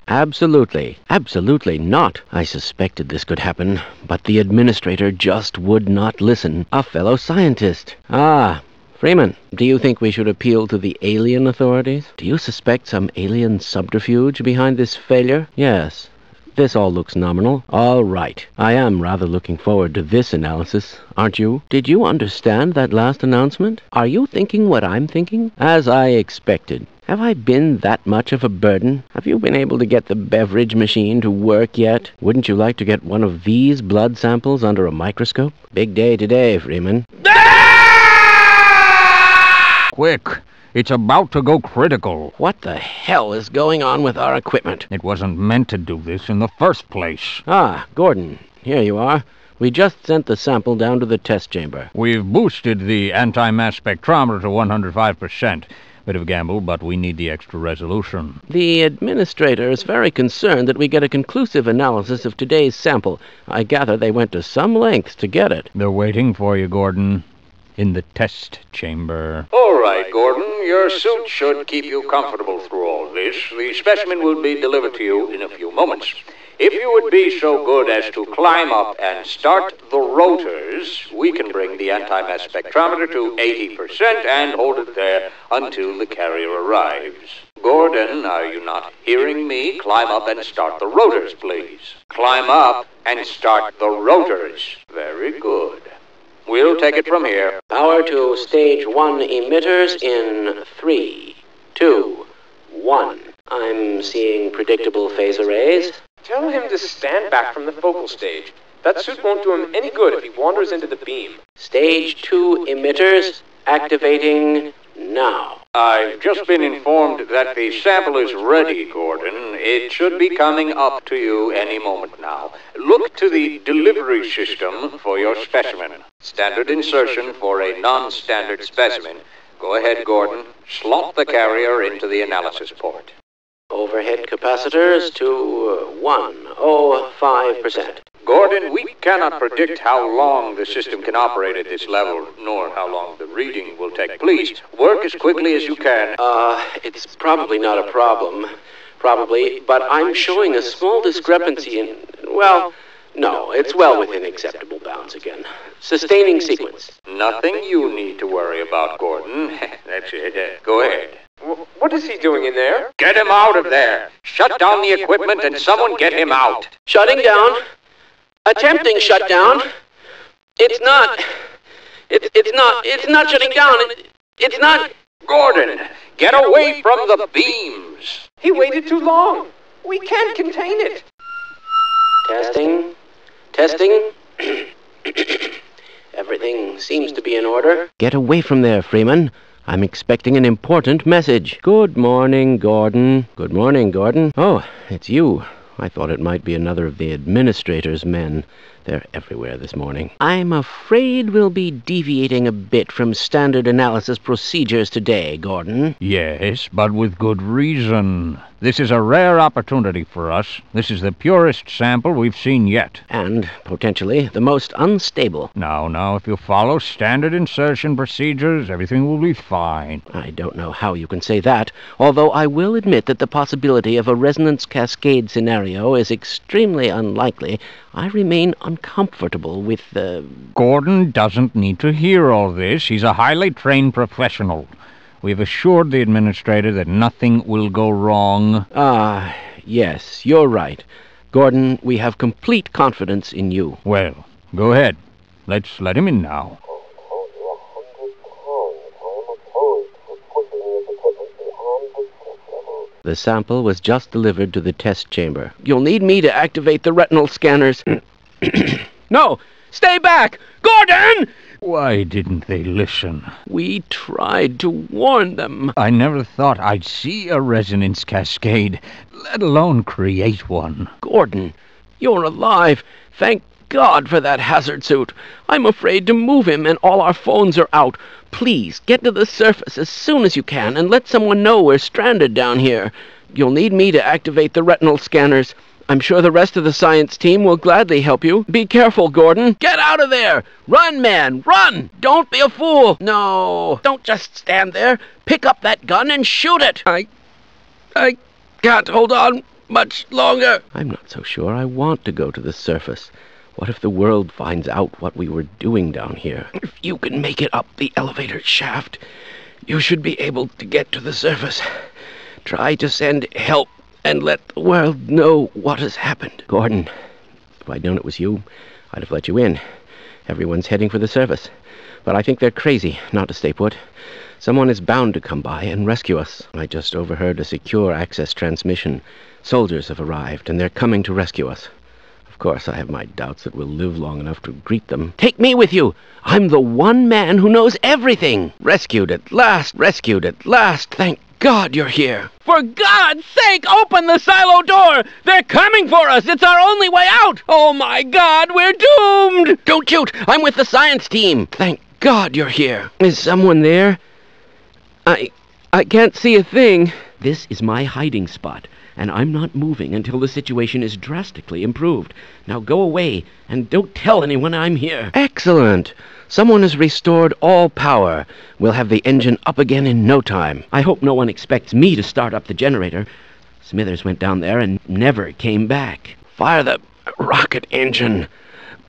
Absolutely. Absolutely not. I suspected this could happen, but the administrator just would not listen. A fellow scientist. Ah, Freeman, do you think we should appeal to the alien authorities? Do you suspect some alien subterfuge behind this failure? Yes. This all looks nominal. All right. I am rather looking forward to this analysis, aren't you? Did you understand that last announcement? Are you thinking what I'm thinking? As I expected. Have I been that much of a burden? Have you been able to get the beverage machine to work yet? Wouldn't you like to get one of these blood samples under a microscope? Big day today, Freeman. Quick! It's about to go critical. What the hell is going on with our equipment? It wasn't meant to do this in the first place. Ah, Gordon, here you are. We just sent the sample down to the test chamber. We've boosted the anti-mass spectrometer to 105%. Bit of a gamble, but we need the extra resolution. The administrator is very concerned that we get a conclusive analysis of today's sample. I gather they went to some lengths to get it. They're waiting for you, Gordon. In the test chamber. All right, Gordon. Your suit should keep you comfortable through all this. The specimen will be delivered to you in a few moments. If you would be so good as to climb up and start the rotors, we can bring the anti-mass spectrometer to 80% and hold it there until the carrier arrives. Gordon, are you not hearing me? Climb up and start the rotors, please. Climb up and start the rotors. Very good. We'll take it from here. Power to stage 1 emitters in 3, 2, 1. I'm seeing predictable phase arrays. Tell him to stand back from the focal stage. That suit won't do him any good if he wanders into the beam. Stage 2 emitters activating now. I've just been informed that the sample is ready, Gordon. It should be coming up to you any moment now. Look to the delivery system for your specimen. Standard insertion for a non-standard specimen. Go ahead, Gordon. Slot the carrier into the analysis port. Overhead capacitors to 105%. Gordon, we cannot predict how long the system can operate at this level, nor how long the reading will take. Please, work as quickly as you can. It's probably not a problem. Probably, but I'm showing a small discrepancy in... Well, no, it's well within acceptable bounds again. Sustaining sequence. Nothing you need to worry about, Gordon. That's it. Go ahead. What is he doing in there? Get him out of there. Shut down the equipment and someone get him out. Shutting down. Attempting shutdown. It's not shutting down. It's not... Gordon, get away from the beams. He waited too long. We can't contain it. Testing. Everything seems to be in order. Get away from there, Freeman. I'm expecting an important message. Good morning, Gordon. Good morning, Gordon. Oh, it's you. I thought it might be another of the administrator's men. They're everywhere this morning. I'm afraid we'll be deviating a bit from standard analysis procedures today, Gordon. Yes, but with good reason. This is a rare opportunity for us. This is the purest sample we've seen yet. And, potentially, the most unstable. Now, if you follow standard insertion procedures, everything will be fine. I don't know how you can say that, although I will admit that the possibility of a resonance cascade scenario is extremely unlikely. I remain uncomfortable with the... Gordon doesn't need to hear all this. He's a highly trained professional. We've assured the administrator that nothing will go wrong. Ah, yes, you're right. Gordon, we have complete confidence in you. Well, go ahead. Let's let him in now. The sample was just delivered to the test chamber. You'll need me to activate the retinal scanners. No! Stay back! Gordon! Why didn't they listen? We tried to warn them. I never thought I'd see a resonance cascade, let alone create one. Gordon, you're alive. Thank God for that hazard suit. I'm afraid to move him and all our phones are out. Please, get to the surface as soon as you can and let someone know we're stranded down here. You'll need me to activate the retinal scanners. I'm sure the rest of the science team will gladly help you. Be careful, Gordon. Get out of there! Run, man, run! Don't be a fool! No, don't just stand there. Pick up that gun and shoot it! I can't hold on much longer. I'm not so sure I want to go to the surface. What if the world finds out what we were doing down here? If you can make it up the elevator shaft, you should be able to get to the surface. Try to send help and let the world know what has happened. Gordon, if I'd known it was you, I'd have let you in. Everyone's heading for the surface. But I think they're crazy not to stay put. Someone is bound to come by and rescue us. I just overheard a secure access transmission. Soldiers have arrived, and they're coming to rescue us. Of course, I have my doubts that we'll live long enough to greet them. Take me with you! I'm the one man who knows everything! Rescued at last! Rescued at last! Thank God you're here! For God's sake, open the silo door! They're coming for us! It's our only way out! Oh my God, we're doomed! Don't shoot! I'm with the science team! Thank God you're here! Is someone there? I can't see a thing. This is my hiding spot, and I'm not moving until the situation is drastically improved. Now go away, and don't tell anyone I'm here. Excellent. Someone has restored all power. We'll have the engine up again in no time. I hope no one expects me to start up the generator. Smithers went down there and never came back. Fire the rocket engine.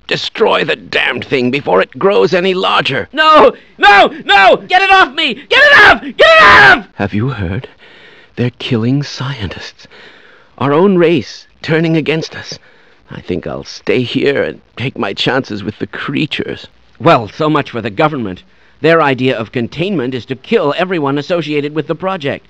Destroy the damned thing before it grows any larger. No! No! No! Get it off me! Get it off! Get it off! Have you heard? They're killing scientists. Our own race, turning against us. I think I'll stay here and take my chances with the creatures. Well, so much for the government. Their idea of containment is to kill everyone associated with the project.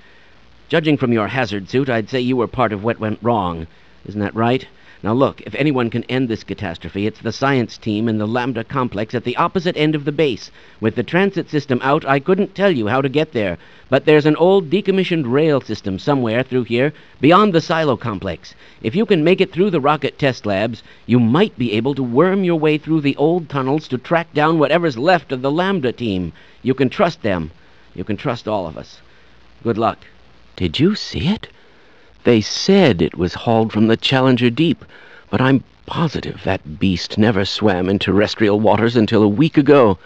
Judging from your hazard suit, I'd say you were part of what went wrong. Isn't that right? Now look, if anyone can end this catastrophe, it's the science team in the Lambda complex at the opposite end of the base. With the transit system out, I couldn't tell you how to get there, but there's an old decommissioned rail system somewhere through here, beyond the silo complex. If you can make it through the rocket test labs, you might be able to worm your way through the old tunnels to track down whatever's left of the Lambda team. You can trust them. You can trust all of us. Good luck. Did you see it? They said it was hauled from the Challenger Deep, but I'm positive that beast never swam in terrestrial waters until a week ago.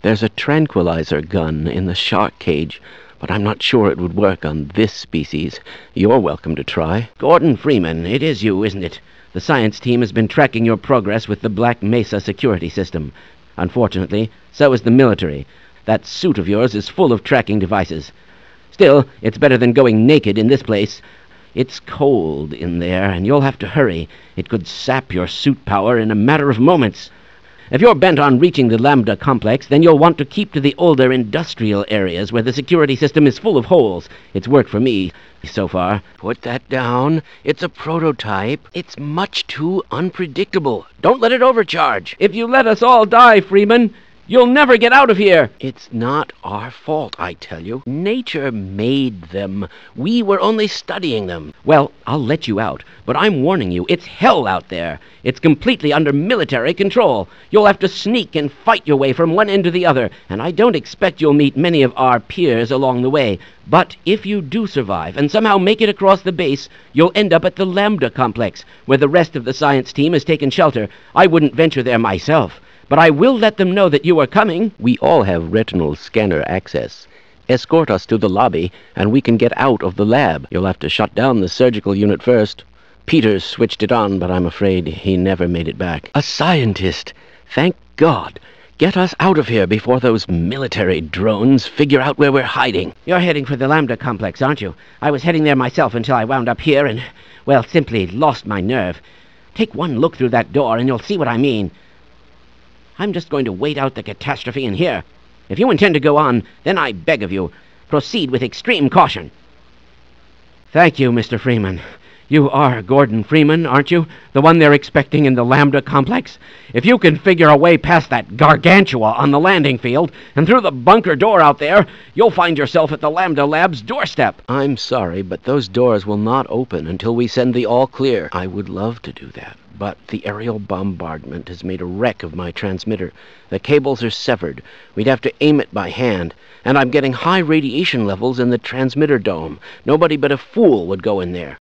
There's a tranquilizer gun in the shark cage, but I'm not sure it would work on this species. You're welcome to try. Gordon Freeman, it is you, isn't it? The science team has been tracking your progress with the Black Mesa security system. Unfortunately, so is the military. That suit of yours is full of tracking devices. Still, it's better than going naked in this place. It's cold in there, and you'll have to hurry. It could sap your suit power in a matter of moments. If you're bent on reaching the Lambda complex, then you'll want to keep to the older industrial areas where the security system is full of holes. It's worked for me so far. Put that down. It's a prototype. It's much too unpredictable. Don't let it overcharge. If you let us all die, Freeman, you'll never get out of here. It's not our fault, I tell you. Nature made them. We were only studying them. Well, I'll let you out, but I'm warning you, it's hell out there. It's completely under military control. You'll have to sneak and fight your way from one end to the other, and I don't expect you'll meet many of our peers along the way. But if you do survive and somehow make it across the base, you'll end up at the Lambda complex, where the rest of the science team has taken shelter. I wouldn't venture there myself, but I will let them know that you are coming. We all have retinal scanner access. Escort us to the lobby, and we can get out of the lab. You'll have to shut down the surgical unit first. Peters switched it on, but I'm afraid he never made it back. A scientist! Thank God! Get us out of here before those military drones figure out where we're hiding. You're heading for the Lambda complex, aren't you? I was heading there myself until I wound up here and, well, simply lost my nerve. Take one look through that door and you'll see what I mean. I'm just going to wait out the catastrophe in here. If you intend to go on, then I beg of you, proceed with extreme caution. Thank you, Mr. Freeman. You are Gordon Freeman, aren't you? The one they're expecting in the Lambda complex? If you can figure a way past that gargantua on the landing field and through the bunker door out there, you'll find yourself at the Lambda Lab's doorstep. I'm sorry, but those doors will not open until we send the all clear. I would love to do that, but the aerial bombardment has made a wreck of my transmitter. The cables are severed. We'd have to aim it by hand. And I'm getting high radiation levels in the transmitter dome. Nobody but a fool would go in there.